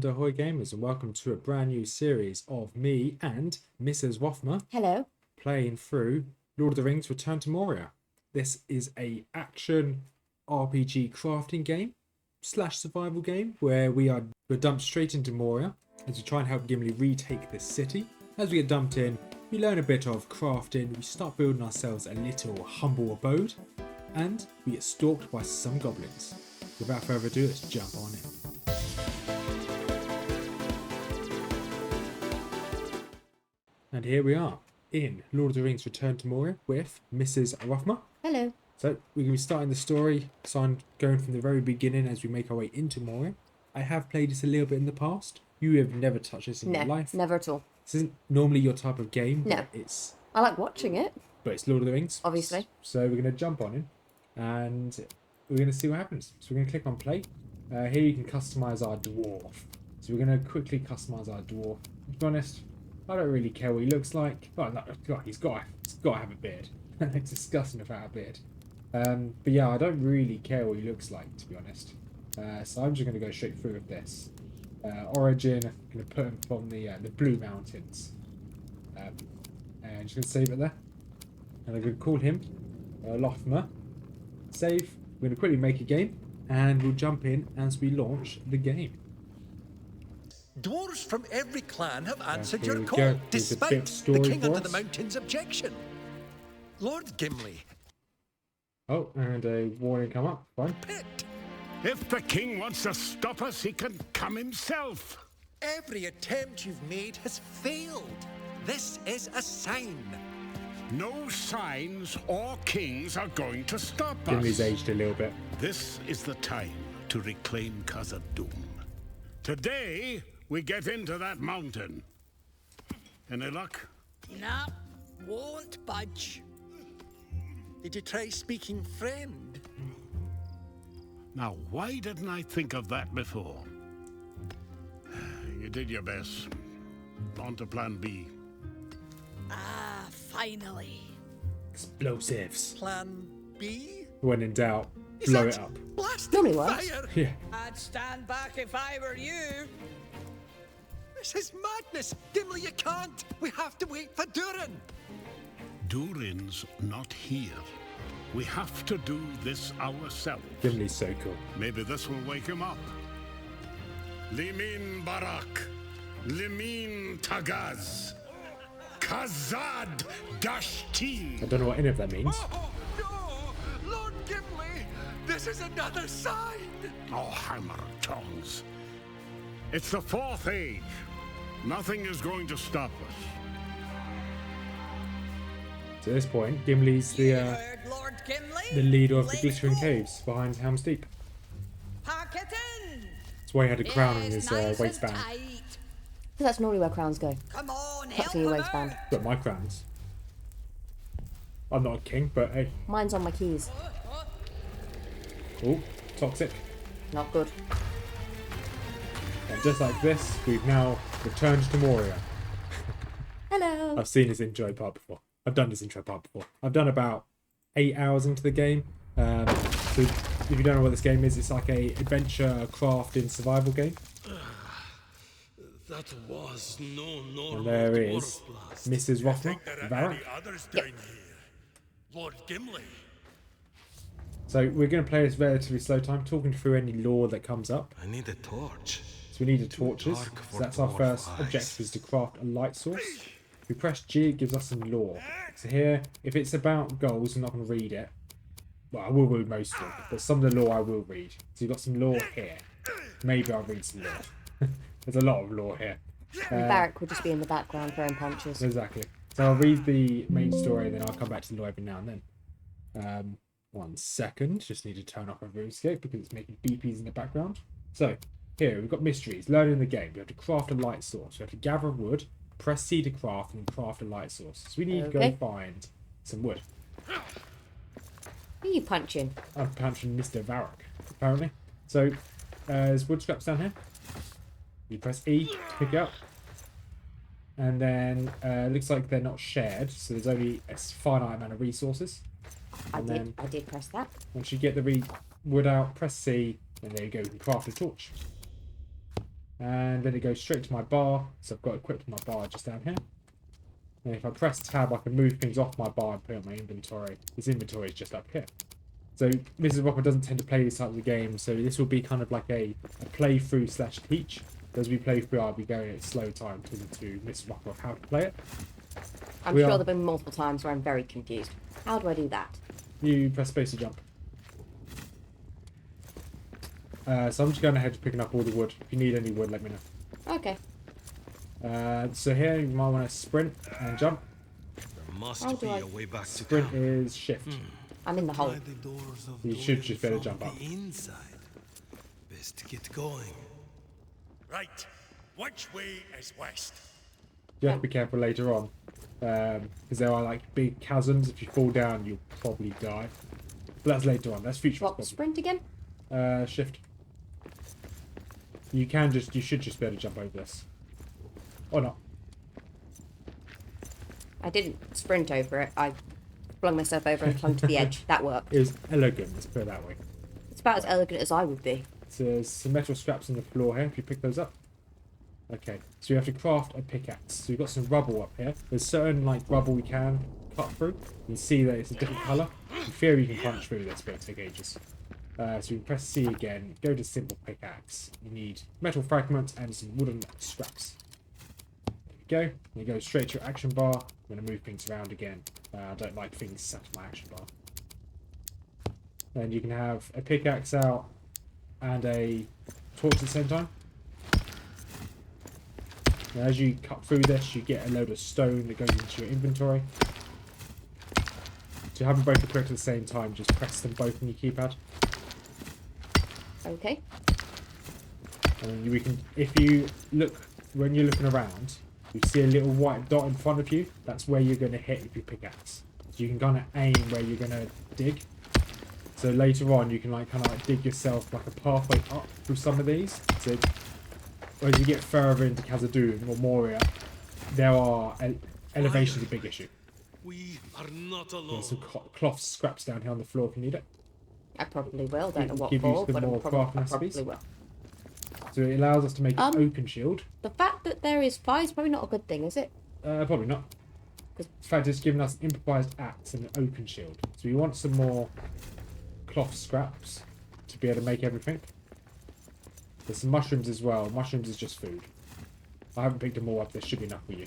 And ahoy gamers, and welcome to a brand new series of me and Mrs Rothmer Hello. playing through Lord of the Rings Return to Moria. This is a action RPG crafting game slash survival game where we're dumped straight into Moria as we try and help Gimli retake this city. As we get dumped in, we learn a bit of crafting, we start building ourselves a little humble abode, and we get stalked by some goblins. Without further ado, let's jump on in. And here we are in Lord of the Rings Return to Moria with Mrs Rothmer. Hello. So we're going to be starting the story, so I'm going from the very beginning as we make our way into Moria. I have played this a little bit in the past. You have never touched this in your life. Never at all. This isn't normally your type of game. No. But it's I like watching it. Lord of the Rings. Obviously. So we're going to jump on in and we're going to see what happens. So we're going to click on play. Here you can customize our dwarf. So we're going to quickly customize our dwarf. To be honest, I don't really care what he looks like. Oh, no, God, he's got to have a beard. It's disgusting without a beard. But yeah, I don't really care what he looks like, to be honest. So I'm just going to go straight through with this. Origin, I'm going to put him from the Blue Mountains. And just going to save it there. And I'm going to call him Rothmer. Save. We're going to quickly make a game. And we'll jump in as we launch the game. Dwarves from every clan have answered here your we call, go. There's a bit despite of story the King for under the us. Mountain's objection. Lord Gimli, Oh, and a warning come up. Fine. pit. If the king wants to stop us, he can come himself. Every attempt you've made has failed. This is a sign. No signs or kings are going to stop us. Gimli's aged a little bit. This is the time to reclaim KHAZAD DUM. Today, we get into that mountain. Any luck? Nah, won't budge. Did you try speaking friend? Now, why didn't I think of that before? You did your best. On to plan B. Ah, finally. Explosives. Plan B? When in doubt, Is blow that it up. Blasting Normally works. fire! Yeah. I'd stand back if I were you. This is madness! Gimli, you can't! We have to wait for Durin! Durin's not here. We have to do this ourselves. Gimli's so cool. Maybe this will wake him up. Limin Barak. Limin Tagaz. KHAZAD I don't know what any of that means. Oh, no! Lord Gimli! This is another sign! Oh, hammer tongs. It's the fourth age. Nothing is going to stop us. To this point, Gimli's You the heard Lord Gimli? leader of the Let's Glittering go. Caves behind Helm's Deep. Pack it in. That's why he had a crown on Yes, his nice and waistband. tight. Because that's normally where crowns go. Come on, Tucked help in your him waistband. out. But my crowns. I'm not a king, but hey. Mine's on my keys. Oh, toxic. Not good. And just like this, we've now returned to Moria. Hello. I've seen this intro part before. I've done this intro part before. I've done about 8 hours into the game. So if you don't know what this game is, it's like a adventure crafting survival game. That was no normal And there dwarf is blast. Mrs Rothmer, Think there are Varric. any others down here? Lord Gimli. So we're going to play this relatively slow time, talking through any lore that comes up. I need a torch. So we need the torches. dark So for that's our dwarf first eyes. objective, is to craft a light source. If we press G, it gives us some lore. So here, if it's about goals, I'm not going to read it. Well, I will read most of it, but some of the lore I will read. So you've got some lore here. Maybe I'll read some lore. There's a lot of lore here. And Barrack will just be in the background throwing punches. Exactly. So I'll read the main story and then I'll come back to the lore every now and then. 1 second. Just need to turn off our RuneScape because it's making beepies in the background. So here we've got mysteries. Learning the game. We have to craft a light source. We have to gather wood, press C to craft, and craft a light source. So we need to go Okay. find some wood. Who are you punching? I'm punching Mr. Varric, apparently. So there's wood scraps down here. You press E to pick it up. And then looks like they're not shared, so there's only a finite amount of resources. I And did press that. Once you get the wood out, press C, and there you go, you can craft a torch. And then it goes straight to my bar. So I've got equipped my bar just down here. And if I press tab, I can move things off my bar and put it on my inventory. This inventory is just up here. So Mrs Rothmers doesn't tend to play these types of games, so this will be kind of like a playthrough / teach. As we play through, I'll be going at slow time talking to Mrs Rothmers how to play it. I'm sure there've been multiple times where I'm very confused. How do I do that? You press space to jump. So I'm just going ahead and picking up all the wood. If you need any wood, let me know. Okay. So here you might want to sprint and jump. There must How do be I- a way back to Sprint camp. is shift. I'm in the hole. Try the doors of You should Dorian just be able to from jump up. the inside. Best to get going. Right. Which way is west? You have to be careful later on. Because there are like big chasms. If you fall down, you'll probably die. But that's later on. That's future. What, sprint again? Shift. You should just be able to jump over this. Or not. I didn't sprint over it. I flung myself over and clung to the edge. That worked. It was elegant, let's put it that way. It's about as elegant as I would be. So there's some metal scraps on the floor here, if you pick those up. Okay, so you have to craft a pickaxe. So you've got some rubble up here. There's certain like rubble we can cut through. You can see that it's a different colour. In theory you can punch through this, but it'll take ages. So you can press C again, go to simple pickaxe. You need metal fragments and some wooden scraps. There we go. You go straight to your action bar. I'm going to move things around again. I don't like things set to my action bar. Then you can have a pickaxe out and a torch at the same time. Now, as you cut through this, you get a load of stone that goes into your inventory. To have them both equipped at the same time, just press them both on your keypad. Okay. And we can, if you look, when you're looking around, you see a little white dot in front of you. That's where you're going to hit with your pickaxe. So you can kind of aim where you're going to dig. So later on, you can like kind of like dig yourself like a pathway up through some of these. So as you get further into KHAZAD DUM or Moria, there are elevation's a big issue. We are not There's alone. some cloth scraps down here on the floor if you need it. I probably will. Don't know what Give you for, some but more I crafting probably recipes. will. So it allows us to make an open shield. The fact that there is fire is probably not a good thing, is it? Probably not. In fact, it's giving us an improvised axe and an open shield. So we want some more cloth scraps to be able to make everything. There's some mushrooms as well. Mushrooms is just food. I haven't picked them all up. There should be enough for you.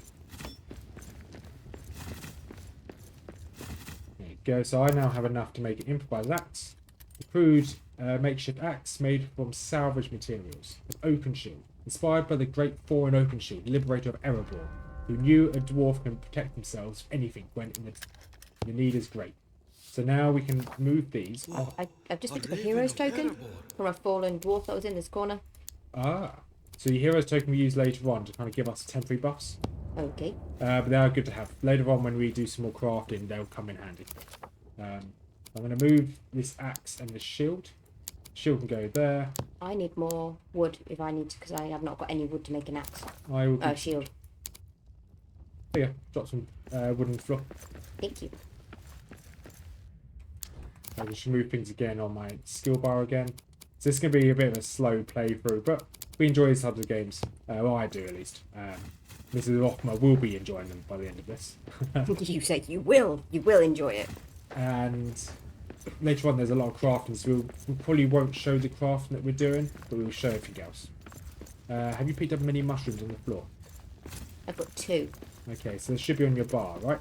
There you go. So I now have enough to make an improvised axe. A crude makeshift axe made from salvaged materials. An open shield. Inspired by the great foreign open shield, liberator of Erebor, who knew a dwarf can protect themselves from anything when the need is great. So now we can move these. I've just picked up a hero's token from a fallen dwarf that was in this corner. Ah. So your hero's token we use later on to kind of give us temporary buffs. Okay. But they are good to have. Later on when we do some more crafting, they'll come in handy. I'm going to move this axe and this shield. Shield can go there. I need more wood if I need to, because I have not got any wood to make an axe. I will Shield. There you go. Drop some wood on the floor. Thank you. I'll just move things again on my skill bar again. So this is going to be a bit of a slow playthrough, but we enjoy these types of games. Well, I do at least. Mrs Rothmer will be enjoying them by the end of this. You said you will. You will enjoy it. And later on there's a lot of crafting, so we probably won't show the crafting that we're doing, but we'll show everything else. Have you picked up many mushrooms on the floor? I've got 2. Okay, so they should be on your bar, right?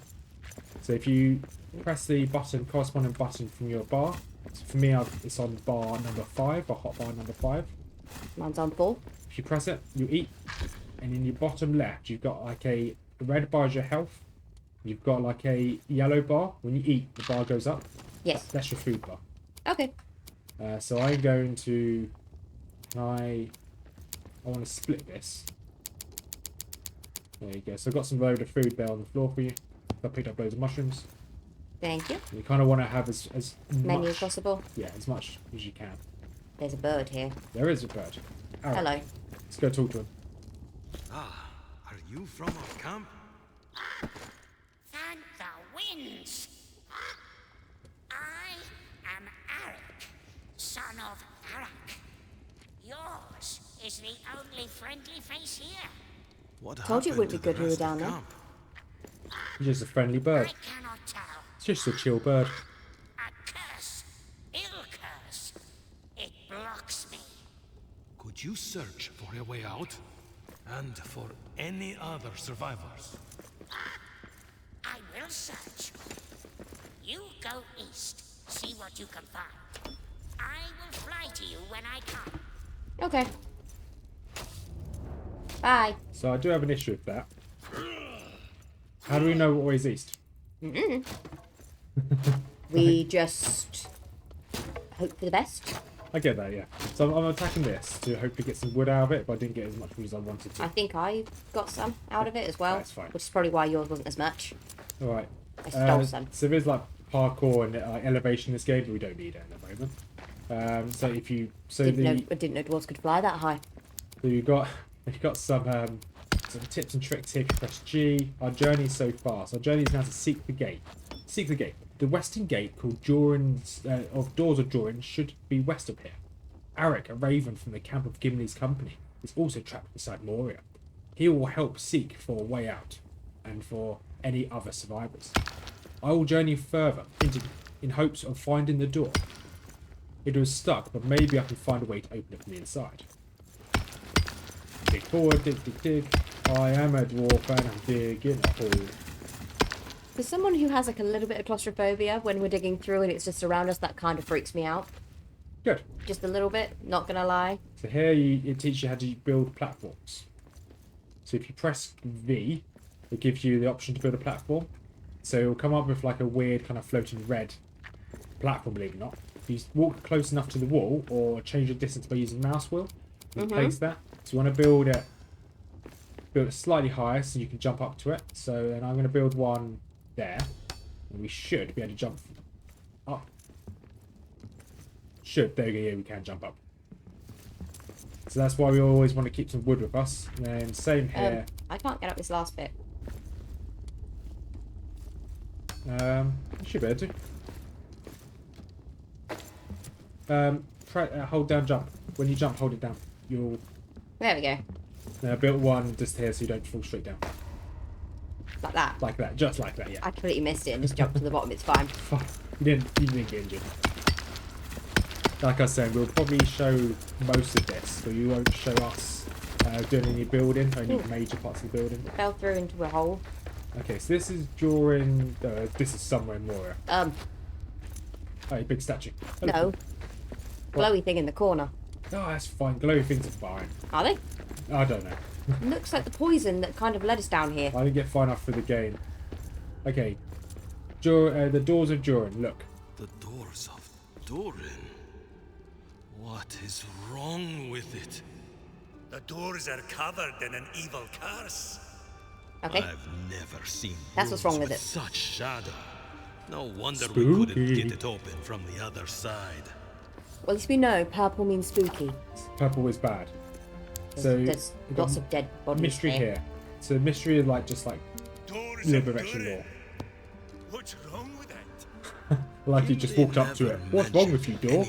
So if you press the button, corresponding button from your bar, so for me it's on bar number 5, or hot bar number 5. Mine's on 4. If you press it, you eat, and in your bottom left you've got like a red bar is your health, you've got like a yellow bar. When you eat, the bar goes up. Yes. That's your food bar. Okay. So I'm going to, I want to split this. There you go. So I've got some load of food there on the floor for you. I picked up loads of mushrooms. Thank you. You kind of want to have as Many much, as possible. yeah, as much as you can. There's a bird here. There is a bird. Alright, Hello. let's go talk to him. Ah, are you from our camp? Thank the winds. I am Arik, son of Arak. Yours is is the only friendly face here. What Told you it happened wouldn't to be good the we were rest of down there. camp? He's just a friendly bird. I cannot tell. It's just a chill bird. A curse. Ill curse. It blocks me. Could you search for a way out? And for any other survivors? I will search. You go east. See what you can find. I will fly to you when I come. Okay. Bye. So I do have an issue with that. How do we know what way is east? We just hope for the best. I get that, yeah. So I'm attacking this to hopefully get some wood out of it, but I didn't get as much wood as I wanted to. I think I got some out of it as well. That's fine. Which is probably why yours wasn't as much. Alright. I stole some. So there's like parkour and elevation in this game, but we don't need it at the moment. So if you... So I didn't know dwarves could fly that high. So you've got some tips and tricks here. Press G. Our journey so far. So our journey is now to seek the gate. Seek the gate. The western gate, called Doors of Jorin, should be west of here. Arik, a raven from the camp of Gimli's company, is also trapped inside Moria. He will help seek for a way out, and for any other survivors. I will journey further in hopes of finding the door. It was stuck, but maybe I can find a way to open it from the inside. Dig forward, dig, dig, dig. I am a dwarf and I'm digging a hole. For someone who has like a little bit of claustrophobia when we're digging through and it's just around us, that kind of freaks me out. Good. Just a little bit, not gonna lie. So here it teaches you how to build platforms. So if you press V, it gives you the option to build a platform. So it will come up with like a weird kind of floating red platform, believe it or not. If you walk close enough to the wall or change the distance by using the mouse wheel, you place that. So you want to build it slightly higher so you can jump up to it. So then I'm going to build one there. And we should be able to jump up. There we go, yeah, we can jump up. So that's why we always want to keep some wood with us. And then same here. I can't get up this last bit. You should be able to. Hold down jump. When you jump, hold it down. You'll... There we go. Built one just here so you don't fall straight down. Like that. Like that, just like that, yeah. I completely missed it and just jumped to the bottom. It's fine. You didn't get injured. Like I said, we'll probably show most of this, but you won't show us doing any building, only major parts of the building. It fell through into a hole. Okay, so this is during... this is somewhere in Moria. Oh, a big statue. No. Glowy thing in the corner. Oh, that's fine. Glowy things are fine. Are they? I don't know. Looks like the poison that kind of led us down here. I didn't get far enough for the game. Okay. The Doors of Jorin, look. The Doors of Jorin? What is wrong with it? The doors are covered in an evil curse. Okay. I've never seen That's what's wrong rooms with it. Such shadow. No wonder we Spooky. couldn't get it open from the other side. Well, at least we know purple means spooky. Purple is bad. So There's we've got lots of dead bodies mystery here. So mystery is like just like Doors a little of bit of extra Durin. lore. What's wrong with it? Like you just walked up to it. What's wrong with you, door?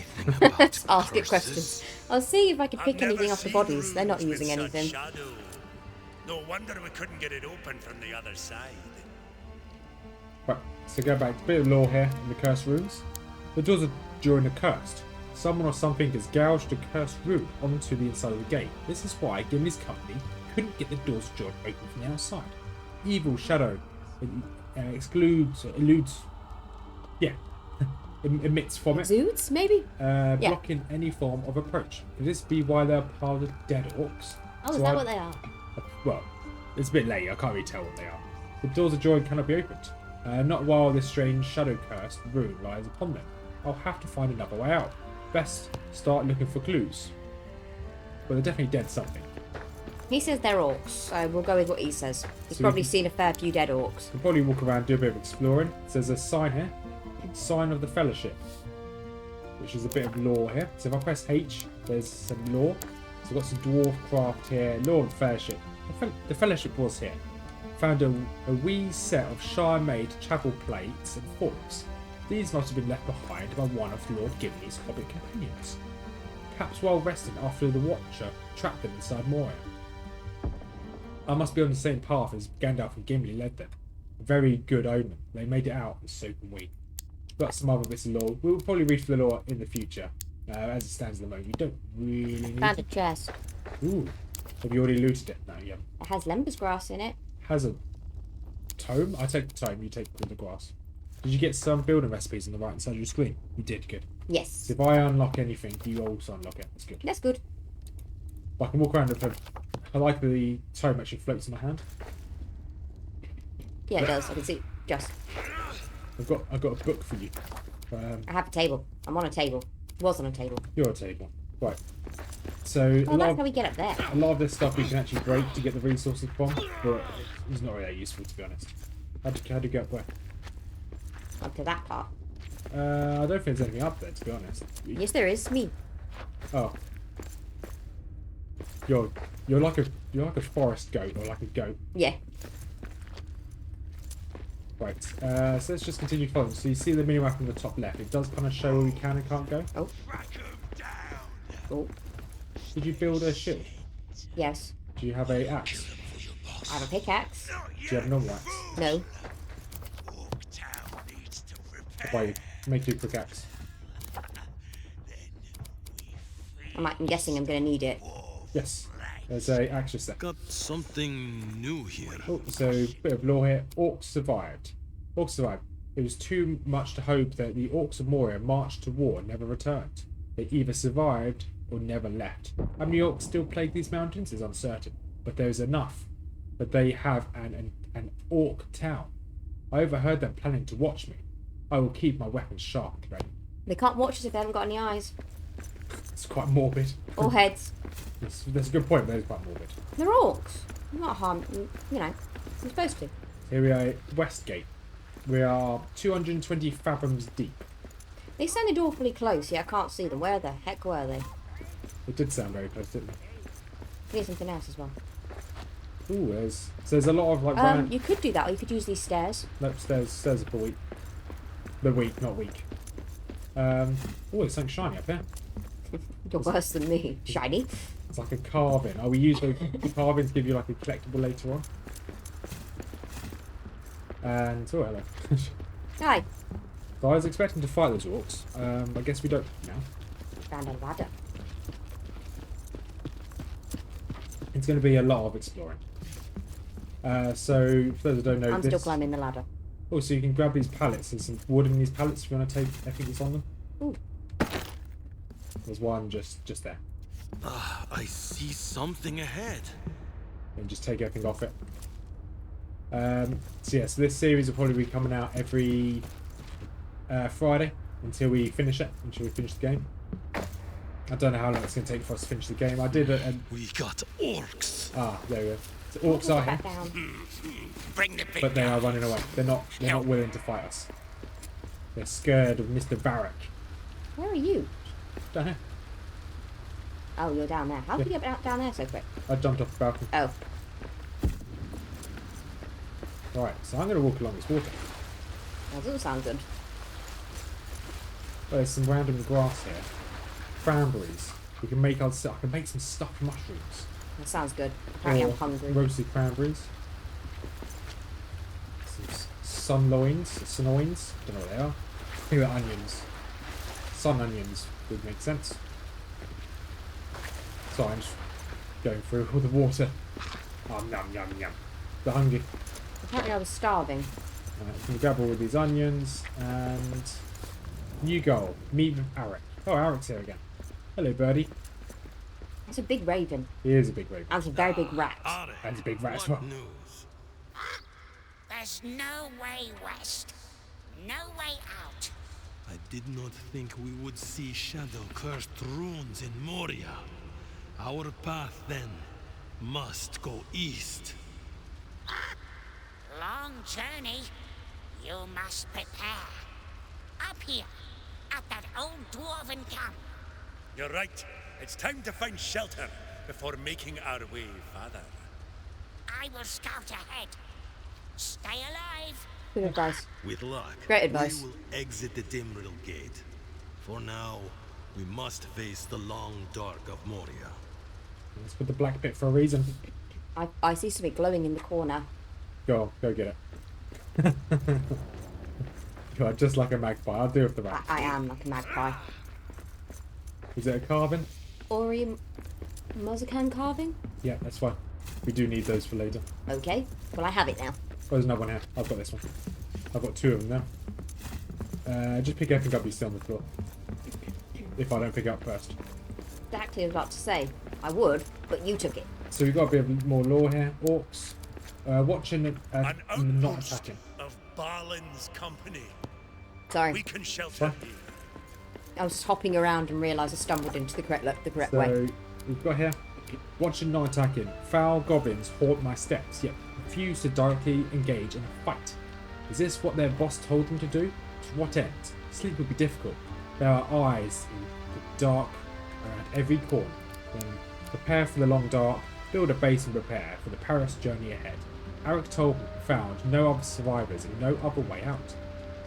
Let's ask it questions. I'll see if I can pick I've never anything off the seen bodies. They're not rooms with using such anything. shadow. No wonder we couldn't get it open from the other side. Right, so go back. A bit of lore here in the cursed rooms. The doors of Jorin are cursed. Someone or something has gouged a cursed rune onto the inside of the gate. This is why Gimli's company couldn't get the doors of Jorin open from the outside. Evil shadow emits from it, Exudes, maybe? blocking any form of approach. Could this be why they're part of the dead orcs? Oh, So is that what they are? Well, it's a bit late. I can't really tell what they are. The doors of Jorin cannot be opened. Not while this strange shadow-cursed rune lies upon them. I'll have to find another way out. Best start looking for clues. But they're definitely dead something. He says they're orcs, so we'll go with what he says. He's So we probably can- seen a fair few dead orcs. We'll probably walk around, do a bit of exploring. So there's a sign here. Sign of the Fellowship. Which is a bit of lore here. So if I press H, there's some lore. So we've got some dwarf craft here. Lore of Fellowship. The Fellowship was here. Found a wee set of Shire-made travel plates and forks. These must have been left behind by one of Lord Gimli's hobbit companions. perhaps while resting after the Watcher trapped them inside Moria. I must be on the same path as Gandalf and Gimli led them. A very good omen. They made it out, and so can we. Got some other bits of lore. We'll probably read for the lore in the future. As it stands at the moment, we don't really need Found a it. chest. Ooh. Have you already looted it? No, you haven't. It has lembas grass in it. Has a tome? I take the tome, you take the grass. Did you get some building recipes on the right hand side of your screen? You did, good. Yes. So if I unlock anything, you also unlock it. That's good. That's good. I can walk around with it. I like the tome actually floats in my hand. Yeah, it does. I can see. Just. I've got a book for you. I have a table. I'm on a table. Was on a table. You're a table. Right. So Oh, that's how we get up there. a lot of this stuff we can actually break to get the resources from, but it's not really that useful to be honest. How'd you get up where? Up to that part. I don't think there's anything up there to be honest. Yes, there is. Me. Oh. You're like a forest goat or like a goat. Yeah. Right. So let's just continue following. So you see the minimap on the top left. It does kind of show where we can and can't go. Oh. Oh. Did you build a shield? Yes. Do you have a axe? I have a pickaxe. Do you have a normal axe? No. Why make you a pickaxe? I'm guessing I'm going to need it. Yes. There's a axe just there. Got something new here. Oh, so bit of lore here. Orcs survived. Orcs survived. It was too much to hope that the Orcs of Moria marched to war and never returned. They either survived or never left. How many Orcs still plague these mountains is uncertain, but there is enough that they have an Orc town. I overheard them planning to watch me. I will keep my weapons sharp and ready. They can't watch us if they haven't got any eyes. It's quite morbid. Or heads. That's a good point, but it's quite morbid. They're orcs. They're not harm. You know. You're supposed to. Here we are at Westgate. We are 220 fathoms deep. They sounded awfully close, yeah, I can't see them. Where the heck were they? It did sound very close, didn't it? Here's something else as well. Ooh, there's a lot of like You could do that, or you could use these stairs. Nope, stairs are for weak. They're weak, not weak. Oh, there's something shiny up there. You're worse than me. Shiny. It's like a carving. Oh, we use those carvings to give you like a collectible later on. And oh, hello. Hi. So I was expecting to fight those orcs. I guess we don't now. Found a ladder. It's going to be a lot of exploring. So for those who don't know, I'm still climbing the ladder. Oh, so you can grab these pallets. There's some wood in these pallets if you want to take everything that's on them. Ooh. There's one just there. I see something ahead. And just take everything off it. So yeah, so this series will probably be coming out every Friday until we finish it, until we finish the game. I don't know how long it's going to take for us to finish the game. I did it. We got orcs. Ah, there we go. So orcs are here, Bring the big but they are running away. They're not willing to fight us. They're scared of Mr. Varric. Where are you? Down here. Oh, you're down there. How did you get down there so quick? I jumped off the balcony. Oh. Right, so I'm going to walk along this water. That doesn't sound good. There's some random grass here. Cranberries. We can make I can make some stuffed mushrooms. That sounds good. Apparently I'm hungry. Roasted cranberries. Some sunloins. Don't know what they are. I think they're onions. Sun onions would make sense. So I'm just going through all the water. Oh, yum, yum, yum. They're hungry. Apparently I was starving. We can grab all of these onions and new goal. Meet with Arik. Oh, Arik's here again. Hello, birdie. It's a big raven. He is a big raven. And it's a very big rat. And a big rat as What well. news? There's no way west. No way out. I did not think we would see shadow-cursed runes in Moria. Our path, then, must go east. Long journey. You must prepare. Up here, at that old dwarven camp. You're right. It's time to find shelter before making our way farther. I will scout ahead. Stay alive. Good advice. With luck, Great advice. we will exit the Dimrill Gate. For now, We must face the long dark of Moria. Let's put the black bit for a reason. I see something glowing in the corner. Go on, go get it. You are just like a magpie. I'll deal with the rat. I am like a magpie. Is it a carving? Ori Mozakan carving? Yeah, that's fine. We do need those for later. Okay. Well, I have it now. Oh, there's another one here. I've got this one. I've got 2 of them now. Just pick everything up you see on the floor. If I don't pick it up first. Exactly, I was about to say. I would, but you took it. So we've got a bit of more lore here. Orcs. Watching it, An not outpost attacking. of Balin's company. Sorry. We can shelter What? here. I was hopping around and realised I stumbled into the correct way. So we've got here. Watching not attacking. Foul goblins haunt my steps, yet refuse to directly engage in a fight. Is this what their boss told them to do? To what end? Sleep would be difficult. There are eyes in the dark around every corner. Then prepare for the long dark, build a base and prepare for the perilous journey ahead. Arik told me found no other survivors and no other way out.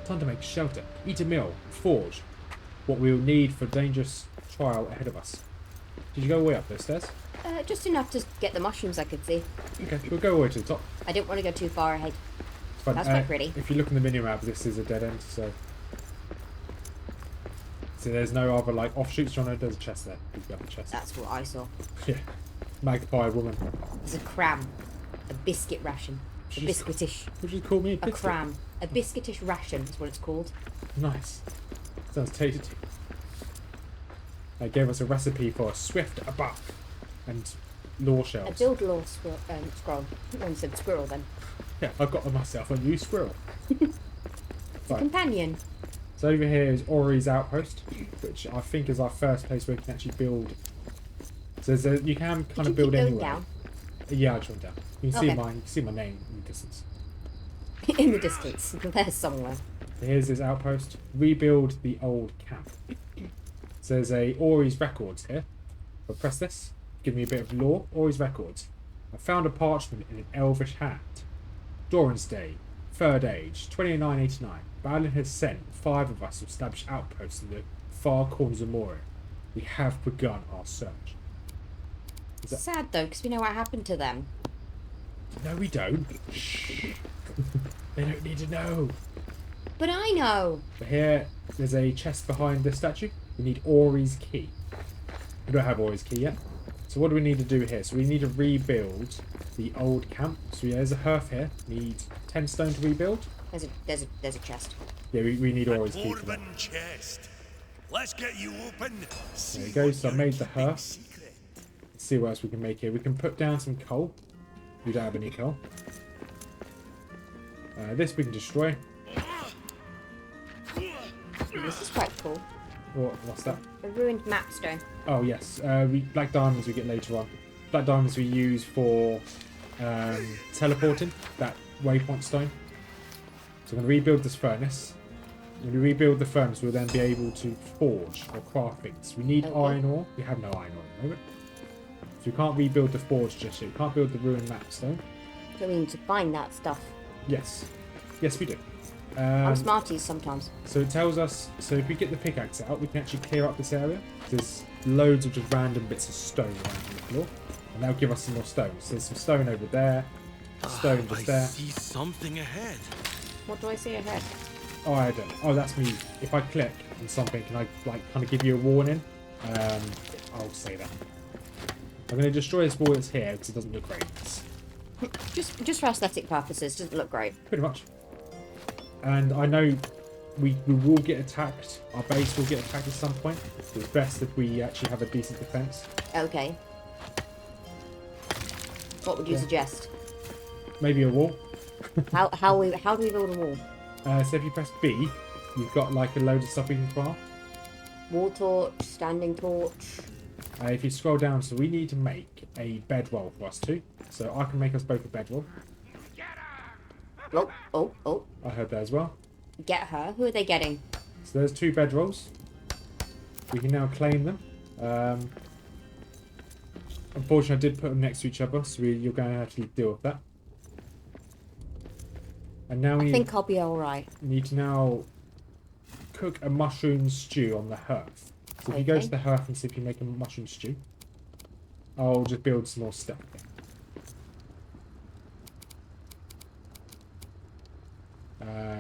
Time to make shelter, eat a meal, and forge what we will need for dangerous trial ahead of us. Did you go way up those stairs? Just enough to get the mushrooms I could see. Okay, we'll go all the way to the top. I didn't want to go too far ahead. It's fine. That's quite pretty. If you look in the minimap, this is a dead end, so there's no other like offshoots. John, there's a chest there. You've got the chest. That's what I saw. Yeah, magpie woman. There's a cram. A biscuit ration. A She's- biscuitish. Would you call me A biscuit? cram. A biscuitish ration is what it's called. Nice. Sounds tasty. They gave us a recipe for a swift abuck and lore A shells. build law scroll. One said squirrel then. Yeah, I've got myself a new squirrel. Right. Companion. So over here is Ori's outpost, which I think is our first place where we can actually build. So you can kind Did you of build keep going anywhere. down? Yeah, I just went down. You can Okay. see my name in the distance. In the distance. There's somewhere. So here's his outpost. Rebuild the old camp. So there's a Ori's records here. I'll press this. Give me a bit of lore. Ori's records. I found a parchment in an elvish hand. Doran's Day, 3rd Age, 2989. Balin has sent 5 of us to establish outposts in the far corners of Moria. We have begun our search. Is that- Sad though, because we know what happened to them. No, we don't. Shh. They don't need to know. But I know. But here, there's a chest behind this statue. We need Ori's key. We don't have Ori's key yet. So what do we need to do here? So we need to rebuild the old camp. So there's a hearth here. Need 10 stone to rebuild. There's a chest. Yeah, we need An Ori's key for that. Orban chest. Let's get you open. There we go. So I made the hearth. Let's see what else we can make here. We can put down some coal. We don't have any coal. This we can destroy. This is quite cool. What's that? A ruined map stone. Oh yes, black diamonds we get later on. Black diamonds we use for teleporting that waypoint stone. So I'm going to rebuild this furnace. When we rebuild the furnace, we'll then be able to forge or craft things. We need Okay. iron ore. We have no iron ore at the moment. So we can't rebuild the forge just yet. We can't build the ruined map stone. So we need to find that stuff. Yes. Yes, we do. I'm smarties sometimes. So it tells us, so if we get the pickaxe out, we can actually clear up this area. There's loads of just random bits of stone around on the floor. And that'll give us some more stone. So there's some stone over there, stone just I there. see something ahead. What do I see ahead? Oh, I don't. Oh, that's me. If I click on something, can I like kind of give you a warning? I'll say that. I'm going to destroy this wall that's here because it doesn't look great. Just for aesthetic purposes, doesn't look great. Pretty much. And I know we will get attacked. Our base will get attacked at some point. It's best if we actually have a decent defense. Okay. What would you Yeah. suggest? Maybe a wall. How do we build a wall? So if you press B, you've got like a load of stuff we can craft. Wall torch, standing torch. If you scroll down, so we need to make a bedroll for us too. So I can make us both a bedroll. Oh. I heard that as well. Get her. Who are they getting? So there's 2 bedrolls. We can now claim them. Unfortunately, I did put them next to each other, so you're going to have to deal with that. And now I we think I'll be alright. need to now cook a mushroom stew on the hearth. So if you go Okay. to the hearth and see if you make a mushroom stew, I'll just build some more stuff.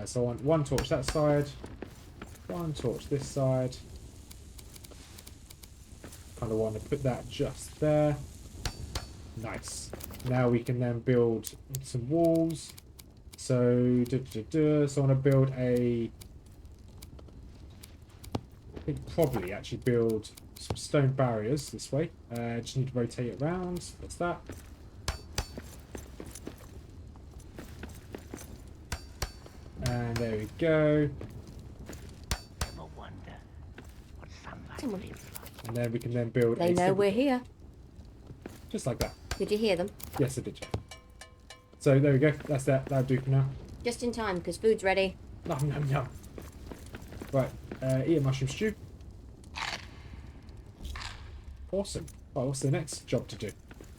So I want one torch that side, one torch this side. Kind of want to put that just there. Nice. Now we can then build some walls. So, so I want to build a... I think probably actually build some stone barriers this way. Just need to rotate it around. What's that? And there we go. Someone. And then we can then build They a know simple- we're here. just like that. Did you hear them? Yes, I did. So there we go. That's that. That'll do for now. Just in time, because food's ready. Nom nom nom. Right, eat a mushroom stew. Awesome. Right, what's the next job to do?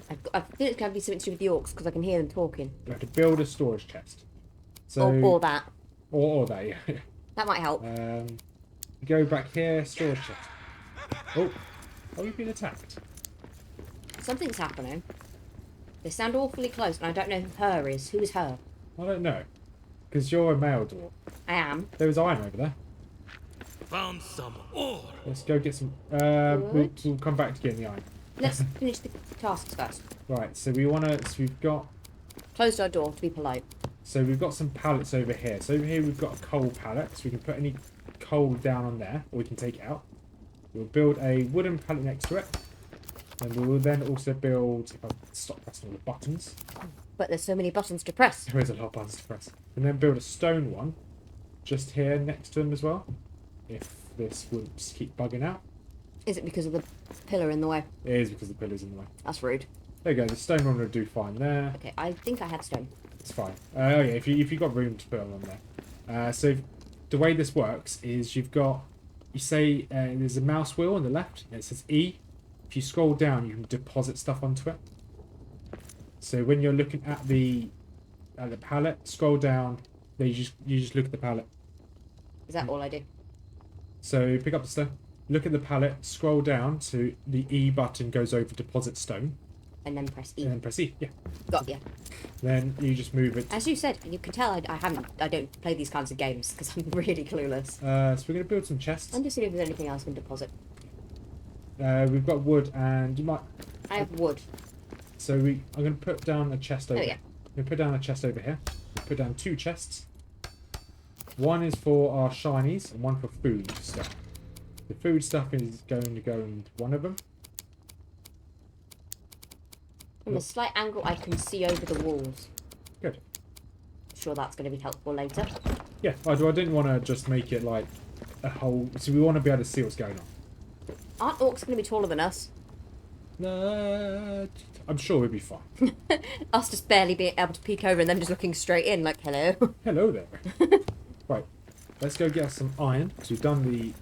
I think it's going to be something to do with the orcs, because I can hear them talking. We have to build a storage chest. So Or that. or that, yeah. That might help. Go back here, storage chest. Oh, are we being attacked? Something's happening. They sound awfully close, and I don't know who her is. Who is her? I don't know. Because you're a male dwarf. I am. There was iron over there. Found some ore. Let's go get some... we'll come back to getting the iron. Let's finish the tasks first. Right, so we want to... So we've got... Closed our door to be polite. So we've got some pallets over here. So over here we've got a coal pallet. So we can put any coal down on there, or we can take it out. We'll build a wooden pallet next to it. And we will then also build... If I stop pressing all the buttons. But there's so many buttons to press. There is a lot of buttons to press. And then build a stone one. Just here next to them as well. If this would just keep bugging out. Is it because of the pillar in the way? It is because the pillar's in the way. That's rude. There you go. The stone one will do fine there. Okay, I think I had stone. It's fine. Oh yeah, if you got room to put them on there. So the way this works is you say there's a mouse wheel on the left and it says E. If you scroll down, you can deposit stuff onto it. So when you're looking at the pallet, scroll down. Then you just look at the pallet. Is that all I do? So pick up the stone, look at the pallet, scroll down to the E button goes over deposit stone, And then press E. and then press E. Yeah. Got ya. Then you just move it. As you said, you can tell I don't play these kinds of games because I'm really clueless. So we're gonna build some chests. I'm just seeing if there's anything else we can deposit. We've got wood, and you might. I have wood. So I'm going to put down a chest over. Oh, yeah. I'm going to put down a chest over here. Put down 2 chests. One is for our shinies, and one for food stuff. The food stuff is going to go in one of them. From a slight angle, I can see over the walls. Good. I'm sure that's going to be helpful later. Yeah, I didn't want to just make it like a whole. So we want to be able to see what's going on. Aren't orcs going to be taller than us? I'm sure we'll be fine. Us just barely being able to peek over and them just looking straight in like, hello. Hello there. Right, let's go get us some iron because we've done the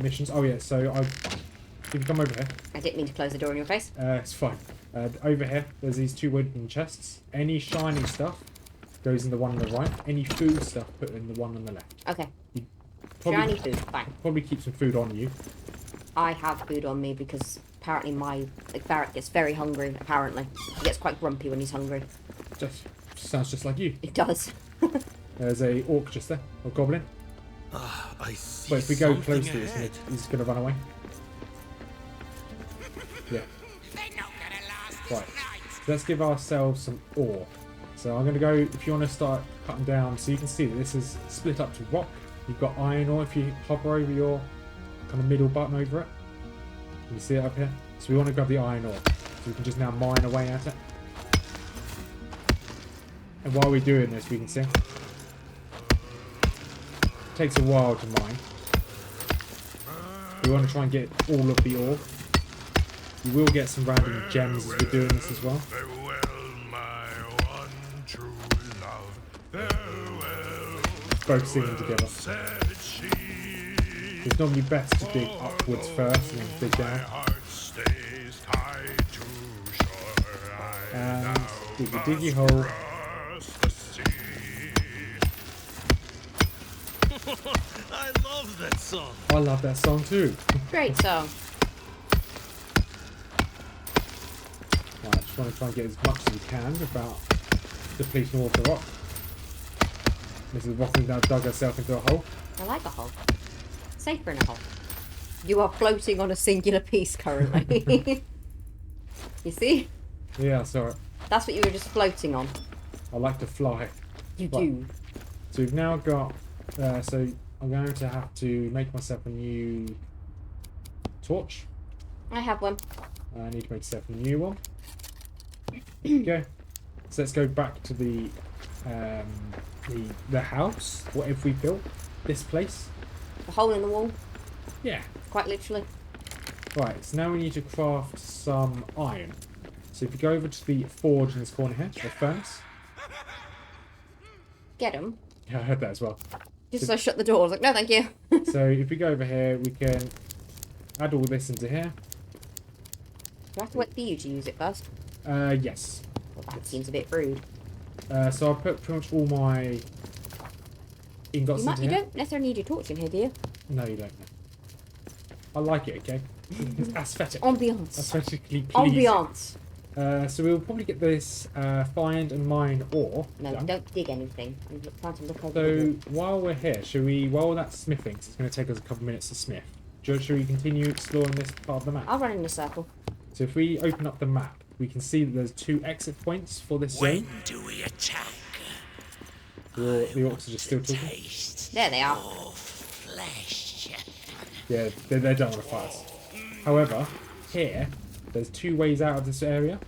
missions. Oh yeah, so if you come over here. I didn't mean to close the door in your face. It's fine. Over here, there's these 2 wooden chests. Any shiny stuff goes in the one on the right. Any food stuff put in the one on the left. Okay. Probably, Shiny food, fine. Probably keep some food on you. I have food on me because apparently my Barrett gets very hungry, apparently. He gets quite grumpy when he's hungry. Just sounds just like you. It does. There's a orc just there, or goblin. I see. But if we go something close to ahead. it, he's going to run away. Yeah. They're not gonna last Right. this night. So let's give ourselves some ore. So I'm going to go, if you want to start cutting down, so you can see that this is split up to rock. You've got iron ore if you hover over your kind of middle button over it. Can you see it up here? So we want to grab the iron ore. So we can just now mine away at it. And while we're doing this, we can see. It takes a while to mine. We want to try and get all of the ore. You will get some random gems as we're doing this as well. Farewell, my one true love. Farewell, Both singing together. said she. It's normally best to dig upwards first and then dig My down. heart stays tied to shore. I And now dig a must diggy hole. cross the sea. I love that song. I love that song too. Great song. Right, just want to try and get as much as we can without depleting all of the rock. Mrs Rothmers now dug herself into a hole. I like a hole. Safer in a hole. You are floating on a singular piece currently. You see? Yeah, I saw it. That's what you were just floating on. I like to fly. You Right. do. So we've now got... so I'm going to have to make myself a new torch. I have one. I need to make myself a new one. Okay. So let's go back to the house. What have we built? This place? A hole in the wall, Yeah. quite literally. Right, so now we need to craft some iron. So if you go over to the forge in this corner here, the furnace. Get them. Yeah, I heard that as well. Just so I shut the door. I was like, no, thank you. So if we go over here, we can add all this into here. Do I have to wait for you to use it first? Yes. Well, that seems a bit rude. So I put pretty much all my ingots You into you here. don't necessarily need your torch in here, do you? No, you don't. I like it, okay? It's aesthetic. Ambiance. Aesthetically pleasing. Ambiance. So we'll probably get this find and mine ore No, done. don't dig anything. I'm trying to look over So the wall. while we're here, while that's smithing, 'cause it's going to take us a couple of minutes to smith, should we continue exploring this part of the map? I'll run in a circle. So if we open up the map, we can see that there's 2 exit points for this When zone. do we attack? The orcs are just still talking. Taste There they are. your flesh. Yeah, they don't want to fight us. However, here, there's 2 ways out of this area.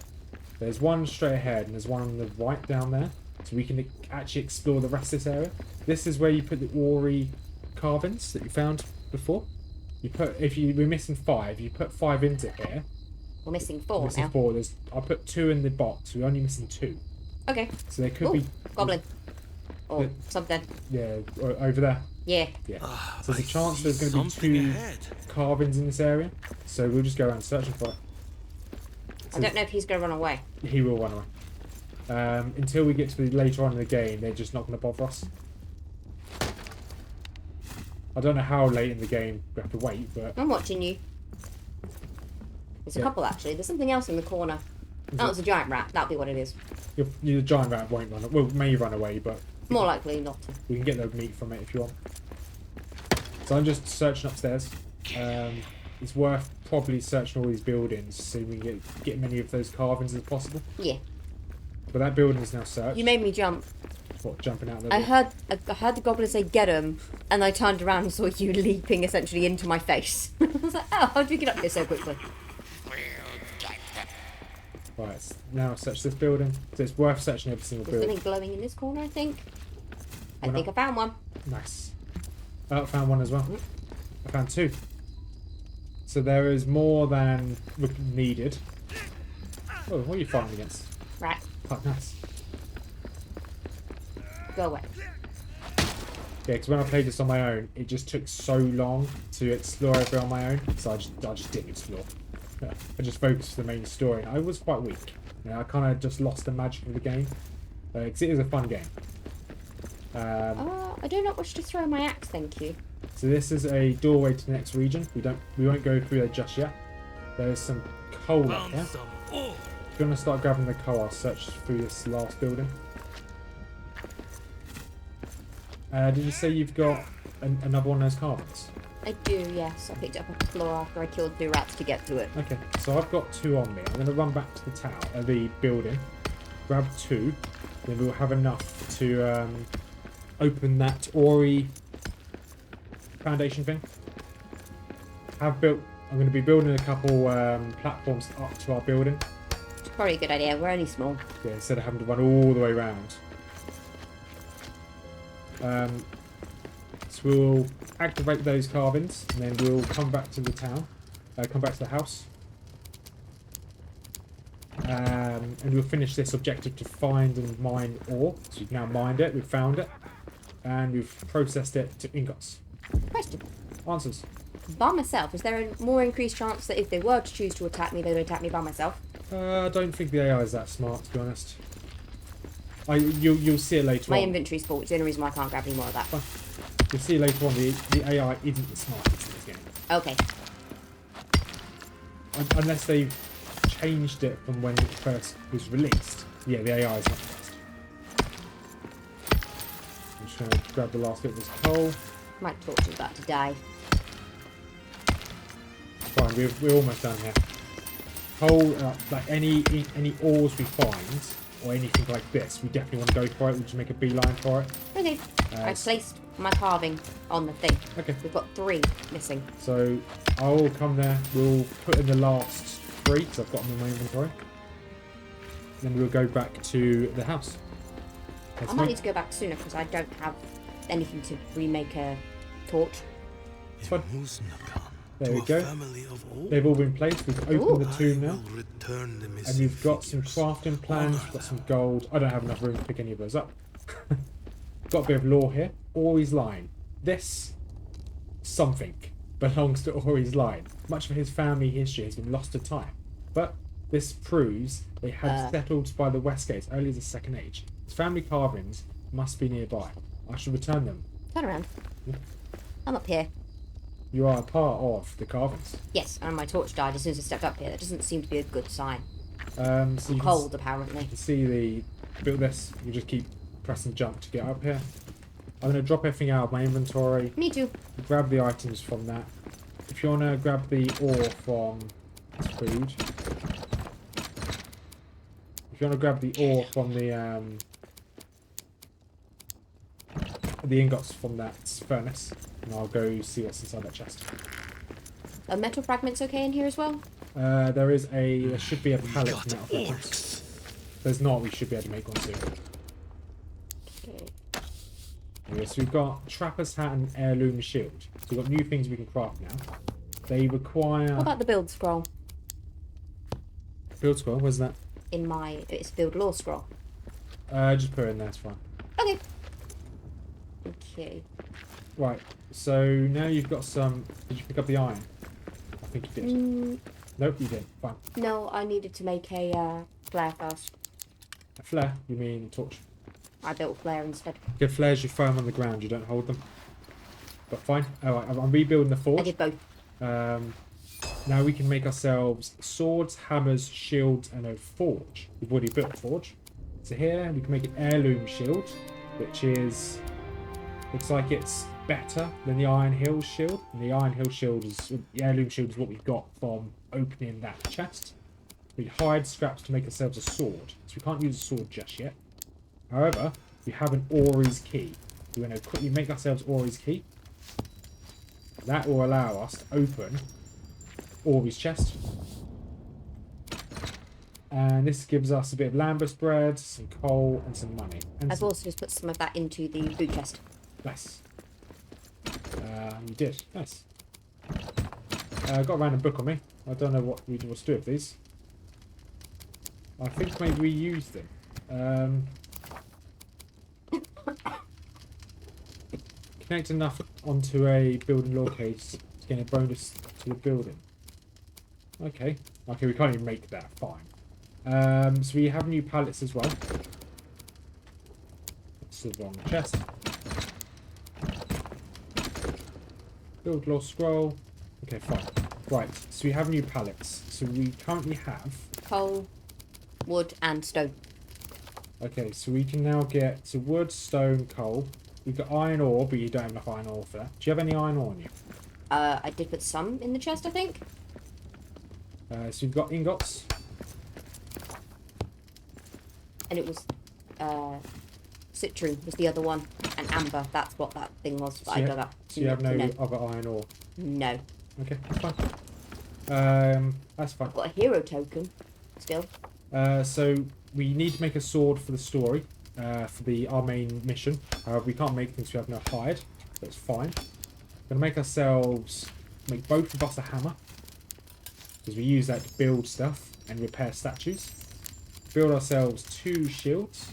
There's one straight ahead and there's one on the right down there. So we can actually explore the rest of this area. This is where you put the Ori carvings that you found before. We're missing 5, you put 5 into here. We're missing 4 Missing now. 4. I put 2 in the box. We're only missing 2. Okay. So there could Ooh, be goblin. Or Yeah. something. yeah over there. Yeah. Yeah. So there's a chance there's going to be Something 2 ahead. carvings in this area. So we'll just go around searching for it. I don't know if he's going to run away. He will run away. Until we get to later on in the game, they're just not going to bother us. I don't know how late in the game we have to wait, but I'm watching you. There's a Yeah. couple actually. There's something else in the corner. That was a giant rat. That'll be what it is. your giant rat won't run. Well, may run away, but More likely not to. we can get the meat from it if you want. So I'm just searching upstairs. It's worth probably searching all these buildings so we can get many of those carvings as possible. Yeah. But that building is now searched. You made me jump. What, jumping out the I heard the goblin say "get him," and I turned around and saw you leaping essentially into my face. I was like, "Oh, how'd you get up here so quickly?" We'll get them. Right, now search this building. So it's worth searching every single There's building. something glowing in this corner, I think. I We're think I not- found one. Nice. I found one as well. I found 2. So there is more than needed. Oh, what are you fighting against? Right, Oh, nice. go away. Yeah, because when I played this on my own, it just took so long to explore everything on my own, so I just didn't explore. Yeah, I just focused on the main story. I was quite weak. I kind of just lost the magic of the game. Because it is a fun game. I do not wish to throw my axe, thank you. So this is a doorway to the next region. We won't go through there just yet. There's some coal up Found here. some ore. If you want to start grabbing the coal, I'll search through this last building. Did you say you've got another one of those carvings? I do, yes. I picked it up off the floor after I killed 2 rats to get to it. Okay, so I've got 2 on me. I'm going to run back to the tower, the building, grab 2, then we'll have enough to open that Ori foundation thing. I'm going to be building a couple platforms up to our building. It's probably a good idea. We're only small. Yeah, instead of having to run all the way around. So we'll activate those carvings, and then we'll come back to the town, come back to the house, and we'll finish this objective to find and mine ore. So we've now mined it, we've found it, and we've processed it to ingots. Question. Answers. By myself, is there a more increased chance that if they were to choose to attack me, they would attack me by myself? I don't think the AI is that smart, to be honest. You'll see it later My on. inventory's full. It's the only reason why I can't grab any more of that. Fine. You'll see later on the AI isn't the smartest in this game. Okay. Unless they've changed it from when it first was released. Yeah, the AI is not the best. I'm just going to grab the last bit of this coal. Might torch is about to die. Fine, we're almost done here. Coal, like any ores we find, or anything like this, we definitely want to go for it. We'll just make a beeline for it. Okay. I've placed my carving on the thing. Okay. We've got 3 missing. So I'll come there. We'll put in the last 3 because I've got them in my inventory. Then we'll go back to the house. I might need to go back sooner because I don't have anything to remake a torch. It's fine. Musnakan, There to we a go. family of old. They've all been placed. We've opened the tomb I now. will return the And missing you've got some figures. crafting plans, Honor you've got some them. gold. I don't have enough room to pick any of those up. Got a bit of lore here. Ori's line. This something belongs to Ori's line. Much of his family history has been lost to time. But this proves they had settled by the Westgate as early as the Second Age. His family carvings must be nearby. I should return them. Turn around. Yeah. I'm up here. You are a part of the carvings. Yes, and my torch died as soon as I stepped up here. That doesn't seem to be a good sign. So you Cold, apparently. can see the build this. You just keep pressing jump to get up here. I'm going to drop everything out of my inventory. Me too. Grab the items from that. If you want to grab the ore from this food. If you want to grab the ore from the ingots from that furnace, and I'll go see what's inside that chest. Are metal fragments okay in here as well? There should be a pallet of metal fragments. Orcs. If there's not, we should be able to make one soon. Okay. Okay, so we've got trapper's hat and heirloom shield. So we've got new things we can craft now. They require What about the build scroll? build scroll. Where's that? In my... It's build lore scroll. Just put it in there. It's fine. Okay. Okay. Right. So now you've got some. Did you pick up the iron? I think you did. Nope, you didn't. Fine. No, I needed to make a flare first. A flare? You mean torch? I built a flare instead. Good flares. You throw them on the ground. You don't hold them. But fine. All right. I'm rebuilding the I forge. did both. Now we can make ourselves swords, hammers, shields, and a forge. We've already built a forge. So here we can make an heirloom shield, which is looks like it's better than the Iron Hill shield. And the Iron Hill shield is the heirloom shield is what we've got from opening that chest. We hired scraps to make ourselves a sword, so we can't use a sword just yet. However, we have an Ori's key. We're going to quickly make ourselves Ori's key. That will allow us to open Ori's chest. And this gives us a bit of lambus bread, some coal, and some money. And I've also just put some of that into the boot chest. Nice. You did. Nice. I've got a random book on me. I don't know what we want to do with these. I think maybe we use them. Connect enough onto a building lore case to get a bonus to the building. Okay. Okay, we can't even make that. Fine. So we have new pallets as well. That's the wrong chest. Build lore scroll. Okay, fine. Right, so we have new pallets. So we currently have... Coal, wood, and stone. Okay, so we can now get so wood, stone, coal. We've got iron ore, but you don't have enough iron ore for that. Do you have any iron ore on you? I did put some in the chest, I think. So we've got ingots. And it was... Citrine was the other one. And amber, that's what that thing was that I dug up. So you have no other iron ore? No. Okay, that's fine. That's fine. Got a hero token still. So we need to make a sword for the story, for our main mission. However, we can't make things we have no hide, so it's fine. We're going to make both of us a hammer, because we use that to build stuff and repair statues. Build ourselves 2 shields.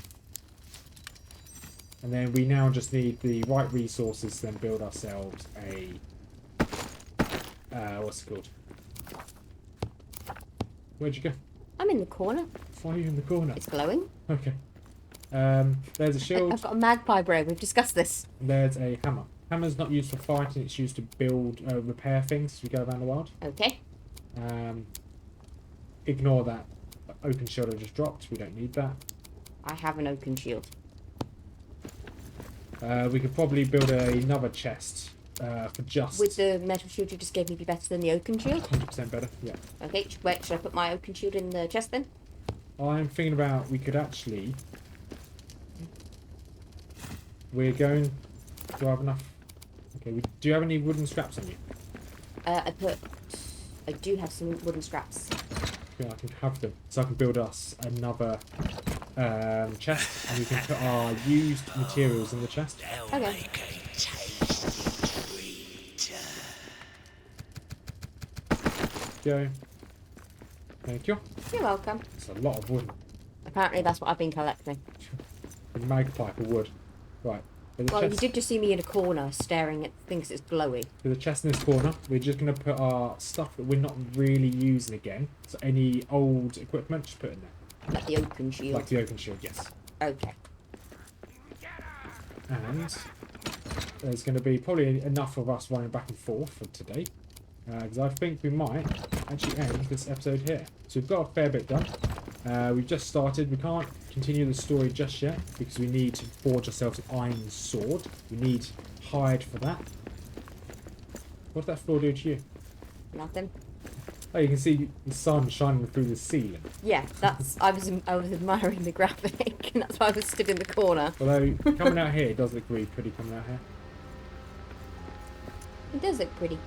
And then we now just need the right resources to then build ourselves a... what's it called? Where'd you go? I'm in the corner. Why are you in the corner? It's glowing. Okay. There's a shield. I've got a magpie brain. We've discussed this. There's a hammer. Hammer's not used for fighting, it's used to build, repair things as we go around the world. Okay. Ignore that oaken shield I just dropped, we don't need that. I have an oaken shield. We could probably build another chest for just... Would the metal shield you just gave me be better than the oaken shield? 100% better, yeah. Okay, wait, should I put my oaken shield in the chest then? I'm thinking about we could actually... We're going... Do I have enough? Okay, do you have any wooden scraps on you? I do have some wooden scraps. Yeah, I can have them. So I can build us another chest, and we can put our used materials in the chest. Okay. Go. Thank you. You're welcome. It's a lot of wood. Apparently that's what I've been collecting. A magpie for wood. Right. Well, you did just see me in a corner staring at things that's glowy. There's a chest in this corner. We're just going to put our stuff that we're not really using again. So any old equipment, just put in there. Like the oaken shield. Like the oaken shield, yes. Okay. And there's going to be probably enough of us running back and forth for today. Because I think we might actually end this episode here. So we've got a fair bit done. We've just started. We can't continue the story just yet because we need to forge ourselves an iron sword. We need hide for that. What did that floor do to you? Nothing. Oh, you can see the sun shining through the ceiling. Yeah, that's. I was admiring the graphic, and that's why I was stood in the corner. Although coming out here, it does look really pretty coming out here. It does look pretty.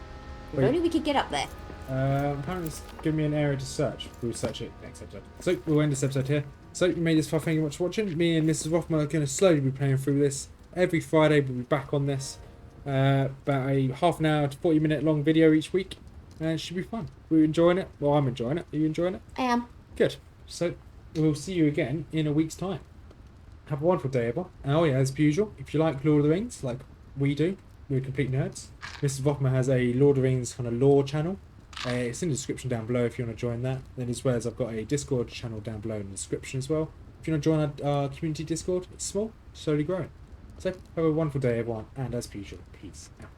If Wait. only we could get up there. Apparently it's giving me an area to search. We'll search it next episode. So we'll end this episode here. So you made this far, thank you much for watching. Me and Mrs Rothmer are going to slowly be playing through this. Every Friday we'll be back on this. About a half an hour to 40-minute long video each week. And it should be fun. We're enjoying it. Well, I'm enjoying it. Are you enjoying it? I am. Good. So we'll see you again in a week's time. Have a wonderful day, everyone. And oh yeah, as per usual, if you like Lord of the Rings, like we do, we're complete nerds. Mrs Rothmer has a Lord of the Rings kind of lore channel. It's in the description down below if you want to join that. Then as well as I've got a Discord channel down below in the description as well. If you want to join our community Discord, it's small, slowly growing. So have a wonderful day, everyone, and as per usual, peace out.